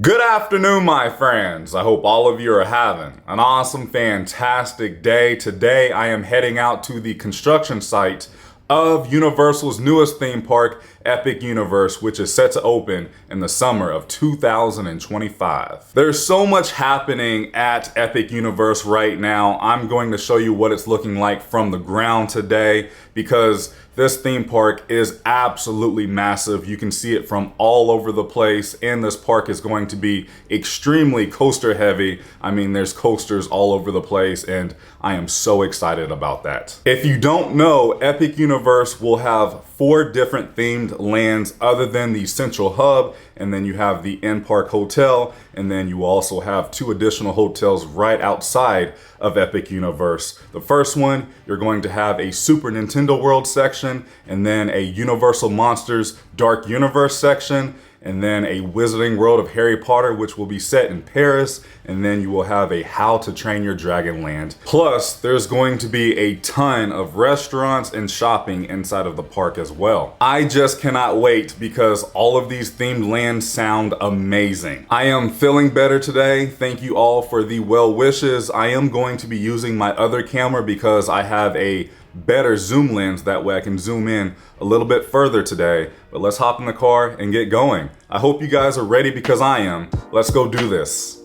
Good afternoon, my friends. I hope all of you are having an awesome, fantastic day. Today, I am heading out to the construction site of Universal's newest theme park, Epic Universe, which is set to open in the summer of 2025. There's so much happening at Epic Universe right now. I'm going to show you what it's looking like from the ground today because this theme park is absolutely massive. You can see it from all over the place, and this park is going to be extremely coaster heavy. I mean, there's coasters all over the place, and I am so excited about that. If you don't know, Epic Universe will have 4 different themed lands other than the central hub, and then you have the in-park hotel, and then you also have 2 additional hotels right outside of Epic Universe. The first one, you're going to have a Super Nintendo World section, and then a Universal Monsters Dark Universe section, and then a Wizarding World of Harry Potter, which will be set in Paris, and then you will have a How to Train Your Dragon land. Plus, there's going to be a ton of restaurants and shopping inside of the park as well. I just cannot wait because all of these themed lands sound amazing. I am feeling better today. Thank you all for the well wishes. I am going to be using my other camera because I have a better zoom lens. That way I can zoom in a little bit further today. But let's hop in the car and get going. I hope you guys are ready because I am. Let's go do this.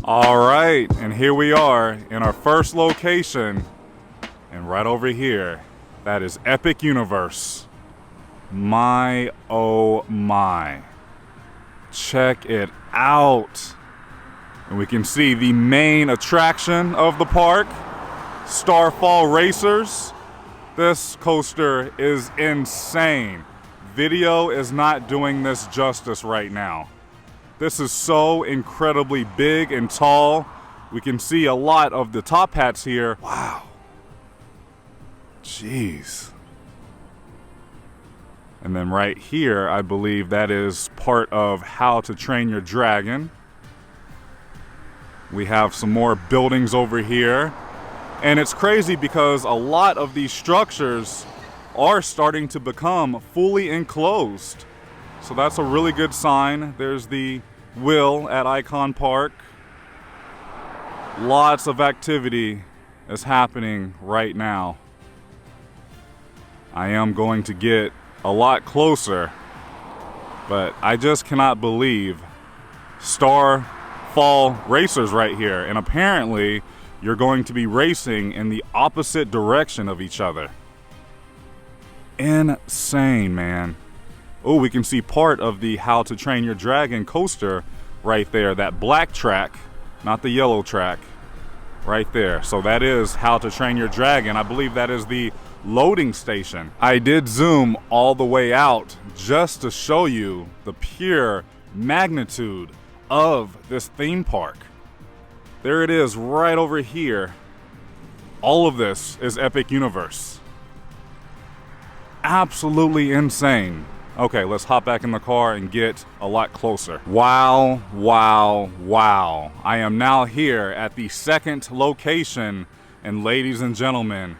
All right, and here we are in our first location, and right over here, that is Epic Universe. My, oh my. Check it out. And we can see the main attraction of the park, Starfall Racers. This coaster is insane. Video is not doing this justice right now. This is so incredibly big and tall. We can see a lot of the top hats here. Wow. Jeez. And then right here, I believe that is part of How to Train Your Dragon. We have some more buildings over here. And it's crazy because a lot of these structures are starting to become fully enclosed. So that's a really good sign. There's the wheel at Icon Park. Lots of activity is happening right now. I am going to get a lot closer, but I just cannot believe Starfall Racers right here. And apparently you're going to be racing in the opposite direction of each other. Insane, man. Oh, we can see part of the How to Train Your Dragon coaster right there. That black track, not the yellow track, right there. So that is How to Train Your Dragon. I believe that is the loading station. I did zoom all the way out just to show you the pure magnitude of this theme park. There it is right over here. All of this is Epic Universe. Absolutely insane. Okay, let's hop back in the car and get a lot closer. Wow, wow, wow. I am now here at the second location, and ladies and gentlemen,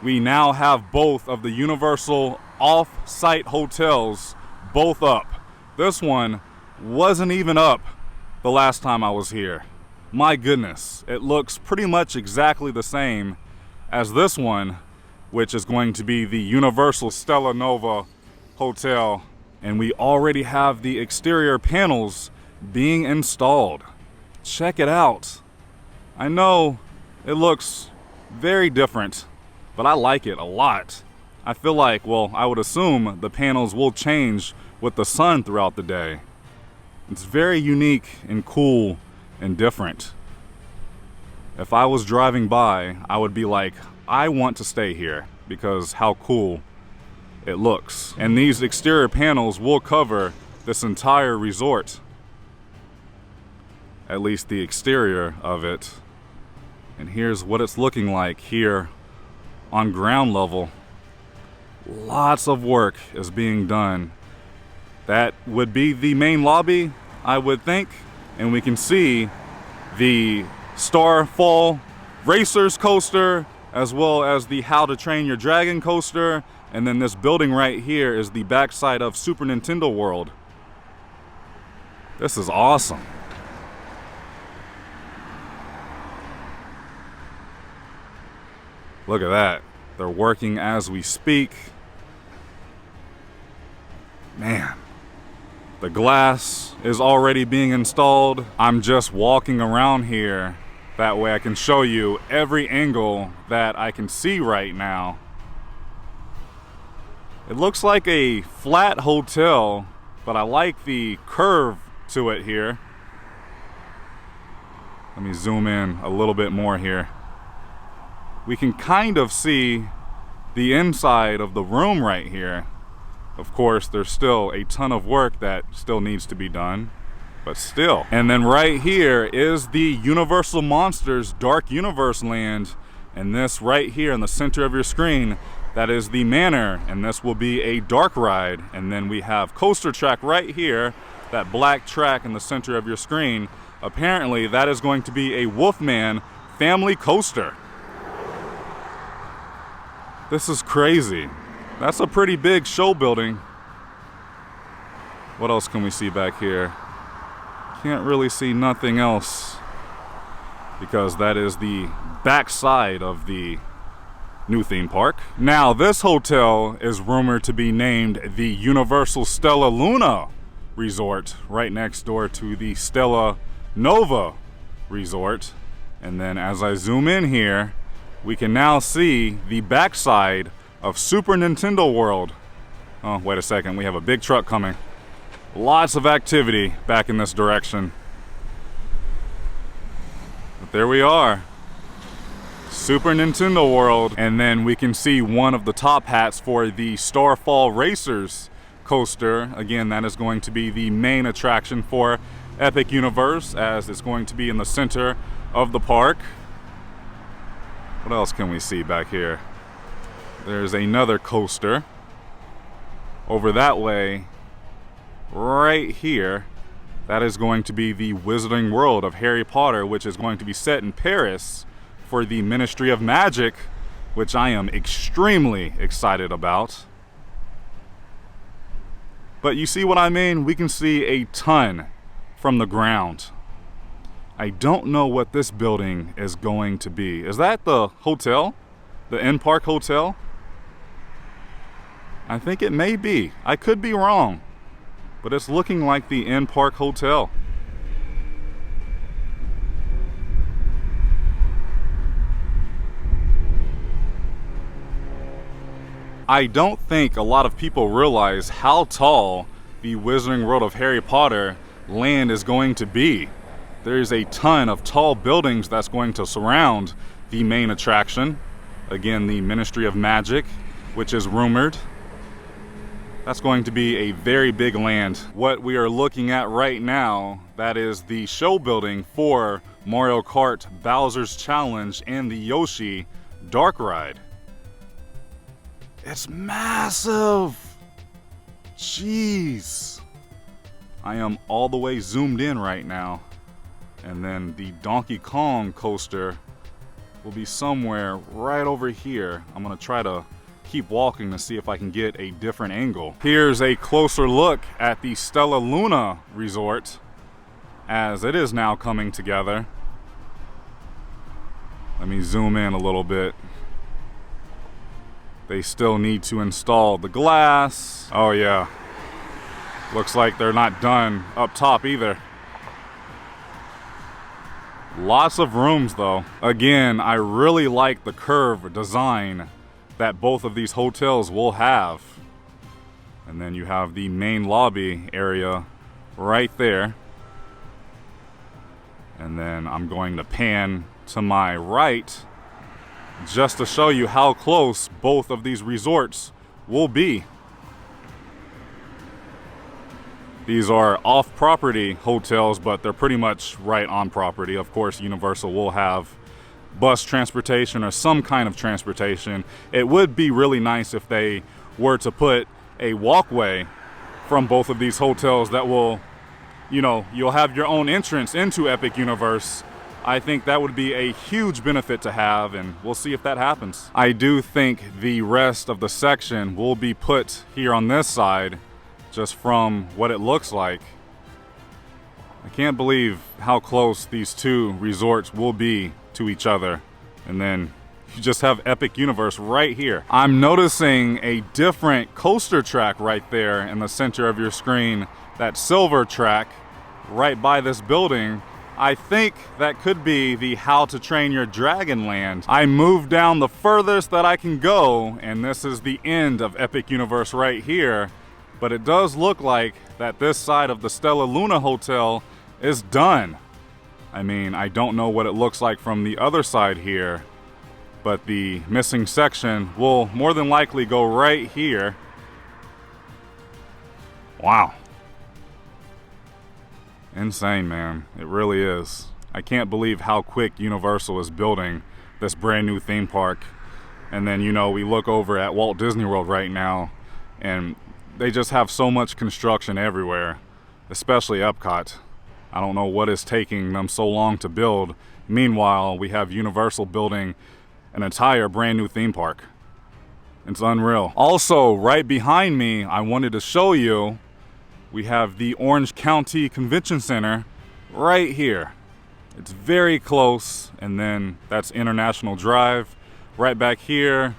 we now have both of the Universal off-site hotels both up. This one wasn't even up the last time I was here. My goodness, it looks pretty much exactly the same as this one, which is going to be the Universal Stella Nova Hotel. And we already have the exterior panels being installed. Check it out. I know it looks very different, but I like it a lot. I feel like, well, I would assume the panels will change with the sun throughout the day. It's very unique and cool and different. If I was driving by, I would be like, I want to stay here because how cool it looks. And these exterior panels will cover this entire resort. At least the exterior of it. And here's what it's looking like here on ground level. Lots of work is being done. That would be the main lobby, I would think. And we can see the Starfall Racers coaster, as well as the How to Train Your Dragon coaster, And then this building right here is the backside of Super Nintendo World. This is awesome. Look at that. They're working as we speak. Man. The glass is already being installed. I'm just walking around here. That way I can show you every angle that I can see right now. It looks like a flat hotel, but I like the curve to it here. Let me zoom in a little bit more here. We can kind of see the inside of the room right here. Of course, there's still a ton of work that still needs to be done, but still. And then right here is the Universal Monsters Dark Universe Land. And this right here in the center of your screen, that is the manor, and this will be a dark ride. And then we have coaster track right here, that black track in the center of your screen. Apparently that is going to be a Wolfman family coaster. This is crazy. That's a pretty big show building. What else can we see back here? Can't really see nothing else, because that is the back side of the new theme park. Now, this hotel is rumored to be named the Universal Stella Luna Resort, right next door to the Stella Nova Resort. And then as I zoom in here, we can now see the backside of Super Nintendo World. Oh, wait a second, we have a big truck coming. Lots of activity back in this direction. But there we are. Super Nintendo World. And then we can see one of the top hats for the Starfall Racers coaster. Again, that is going to be the main attraction for Epic Universe, as it's going to be in the center of the park. What else can we see back here? There's another coaster over that way, right here. That is going to be the Wizarding World of Harry Potter, which is going to be set in Paris for the Ministry of Magic, which I am extremely excited about. But you see what I mean? We can see a ton from the ground. I don't know what this building is going to be. Is that the hotel? The in-park hotel? I think it may be. I could be wrong, but it's looking like the in-park hotel. I don't think a lot of people realize how tall the Wizarding World of Harry Potter land is going to be. There's a ton of tall buildings that's going to surround the main attraction. Again, the Ministry of Magic, which is rumored. That's going to be a very big land. What we are looking at right now, that is the show building for Mario Kart Bowser's Challenge and the Yoshi Dark Ride. It's massive! Jeez! I am all the way zoomed in right now. And then the Donkey Kong coaster will be somewhere right over here. I'm gonna try to keep walking to see if I can get a different angle. Here's a closer look at the Stella Luna Resort, as it is now coming together. Let me zoom in a little bit. They still need to install the glass. Oh yeah. Looks like they're not done up top either. Lots of rooms though. Again, I really like the curve design that both of these hotels will have. And then you have the main lobby area right there. And then I'm going to pan to my right just to show you how close both of these resorts will be. These are off-property hotels, but they're pretty much right on property. Of course, Universal will have bus transportation or some kind of transportation. It would be really nice if they were to put a walkway from both of these hotels that will, you know, you'll have your own entrance into Epic Universe, I think that would be a huge benefit to have, and we'll see if that happens. I do think the rest of the section will be put here on this side, just from what it looks like. I can't believe how close these two resorts will be to each other. And then you just have Epic Universe right here. I'm noticing a different coaster track right there in the center of your screen. That silver track right by this building. I think that could be the How to Train Your Dragon Land. I moved down the furthest that I can go, and this is the end of Epic Universe right here. But it does look like that this side of the Stella Luna Hotel is done. I mean, I don't know what it looks like from the other side here, but the missing section will more than likely go right here. Wow. Insane, man. It really is. I can't believe how quick Universal is building this brand new theme park. And then, you know, we look over at Walt Disney World right now, and they just have so much construction everywhere, especially Epcot. I don't know what is taking them so long to build. Meanwhile, we have Universal building an entire brand new theme park. It's unreal. Also, right behind me, I wanted to show you, we have the Orange County Convention Center right here. It's very close, and then that's International Drive right back here.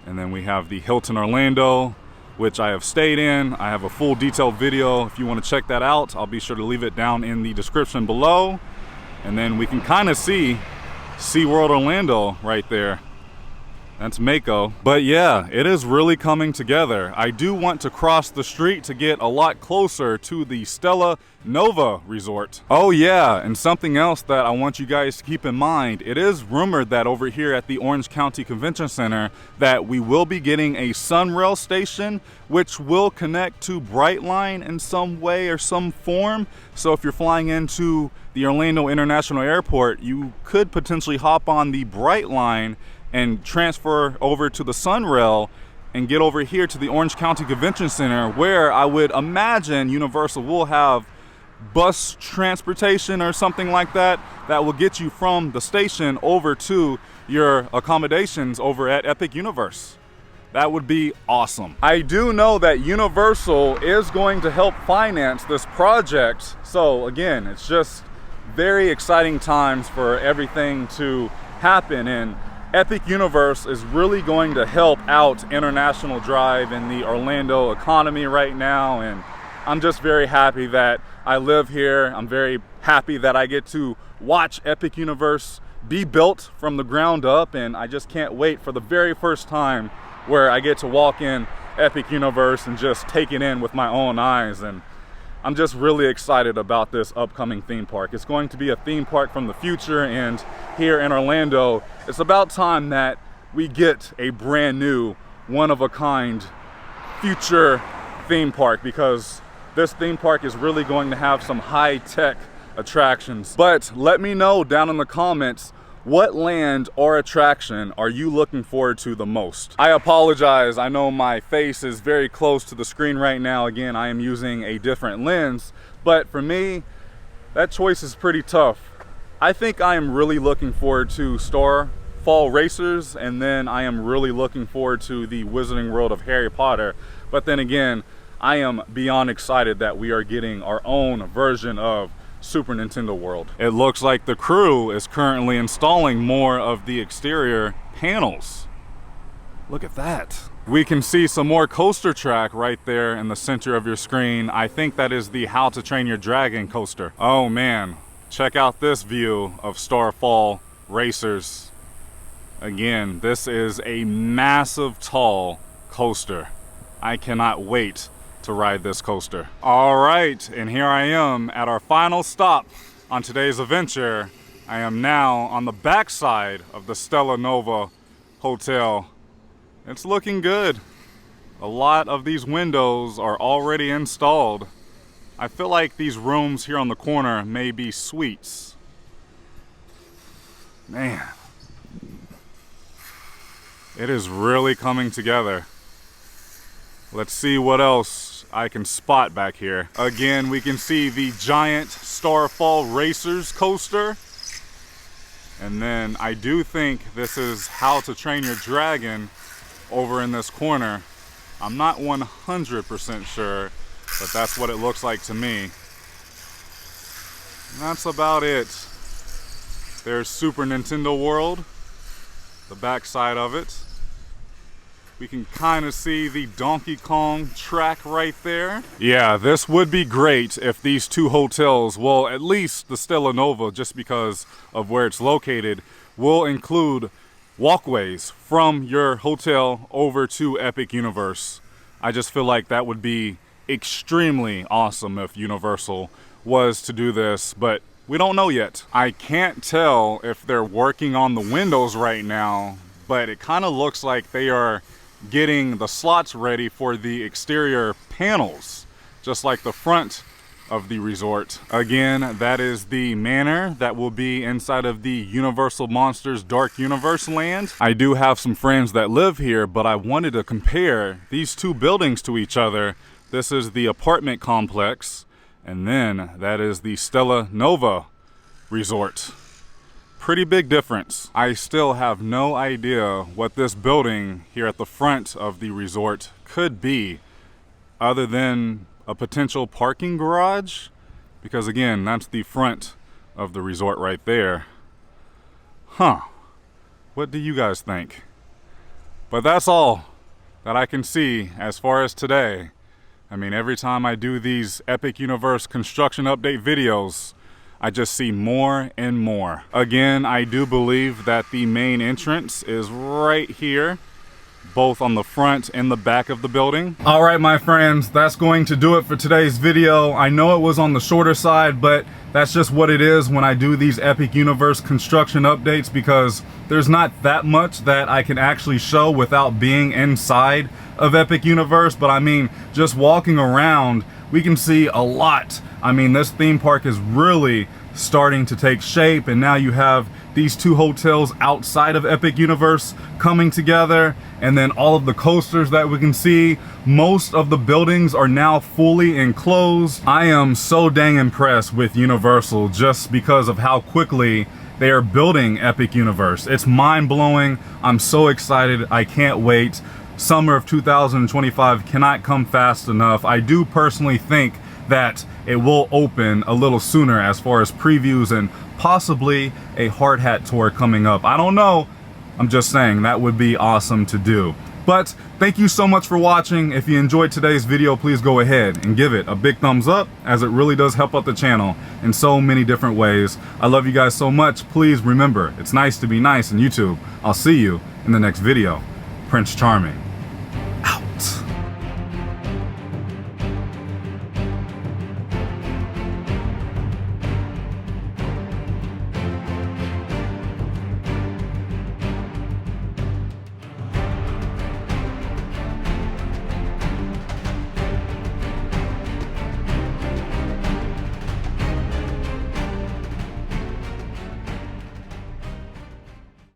And then we have the Hilton Orlando, which I have stayed in. I have a full detailed video. If you want to check that out, I'll be sure to leave it down in the description below. And then we can kind of see SeaWorld Orlando right there. That's Mako. But yeah, it is really coming together. I do want to cross the street to get a lot closer to the Stella Nova Resort. Oh yeah, and something else that I want you guys to keep in mind, it is rumored that over here at the Orange County Convention Center that we will be getting a Sunrail station, which will connect to Brightline in some way or some form. So if you're flying into the Orlando International Airport, you could potentially hop on the Brightline and transfer over to the Sunrail and get over here to the Orange County Convention Center, where I would imagine Universal will have bus transportation or something like that that will get you from the station over to your accommodations over at Epic Universe. That would be awesome. I do know that Universal is going to help finance this project. So again, it's just very exciting times for everything to happen, and Epic Universe is really going to help out International Drive and the Orlando economy right now, and I'm just very happy that I live here. I'm very happy that I get to watch Epic Universe be built from the ground up, and I just can't wait for the very first time where I get to walk in Epic Universe and just take it in with my own eyes. And I'm just really excited about this upcoming theme park. It's going to be a theme park from the future, and here in Orlando, it's about time that we get a brand new, one-of-a-kind future theme park, because this theme park is really going to have some high-tech attractions. But let me know down in the comments, what land or attraction are you looking forward to the most? I apologize, I know my face is very close to the screen right now. Again, I am using a different lens, but for me, that choice is pretty tough. I think I am really looking forward to Starfall Racers, and then I am really looking forward to the Wizarding World of Harry Potter. But then again, I am beyond excited that we are getting our own version of Super Nintendo World. It looks like the crew is currently installing more of the exterior panels. Look at that. We can see some more coaster track right there in the center of your screen. I think that is the How to Train Your Dragon coaster. Oh man, check out this view of Starfall Racers. Again, this is a massive, tall coaster. I cannot wait to ride this coaster. All right, and here I am at our final stop on today's adventure. I am now on the backside of the Stella Nova Hotel. It's looking good. A lot of these windows are already installed. I feel like these rooms here on the corner may be suites. Man, it is really coming together. Let's see what else I can spot back here. Again, we can see the giant Starfall Racers coaster. And then I do think this is How to Train Your Dragon over in this corner. I'm not 100% sure, but that's what it looks like to me. And that's about it. There's Super Nintendo World, the back side of it. We can kind of see the Donkey Kong track right there. Yeah, this would be great if these two hotels, well, at least the Stella Nova, just because of where it's located, will include walkways from your hotel over to Epic Universe. I just feel like that would be extremely awesome if Universal was to do this, but we don't know yet. I can't tell if they're working on the windows right now, but it kind of looks like they are getting the slots ready for the exterior panels, just like the front of the resort. Again, that is the manor that will be inside of the Universal Monsters Dark Universe land. I do have some friends that live here, but I wanted to compare these two buildings to each other. This is the apartment complex, and then that is the Stella Nova Resort. Pretty big difference. I still have no idea what this building here at the front of the resort could be, other than a potential parking garage, because again, that's the front of the resort right there. Huh. What do you guys think? But that's all that I can see as far as today. I mean, every time I do these Epic Universe construction update videos, I just see more and more. Again, I do believe that the main entrance is right here, both on the front and the back of the building. All right, my friends, that's going to do it for today's video. I know it was on the shorter side, but that's just what it is when I do these Epic Universe construction updates, because there's not that much that I can actually show without being inside of Epic Universe. But I mean, just walking around, we can see a lot. I mean, this theme park is really starting to take shape, and now you have these two hotels outside of Epic Universe coming together, and then all of the coasters that we can see. Most of the buildings are now fully enclosed. I am so dang impressed with Universal just because of how quickly they are building Epic Universe. It's mind-blowing. I'm so excited. I can't wait. Summer of 2025 cannot come fast enough. I do personally think that it will open a little sooner as far as previews and possibly a hard hat tour coming up. I don't know. I'm just saying that would be awesome to do. But thank you so much for watching. If you enjoyed today's video, please go ahead and give it a big thumbs up, as it really does help out the channel in so many different ways. I love you guys so much. Please remember, it's nice to be nice on YouTube. I'll see you in the next video. Prince Charming.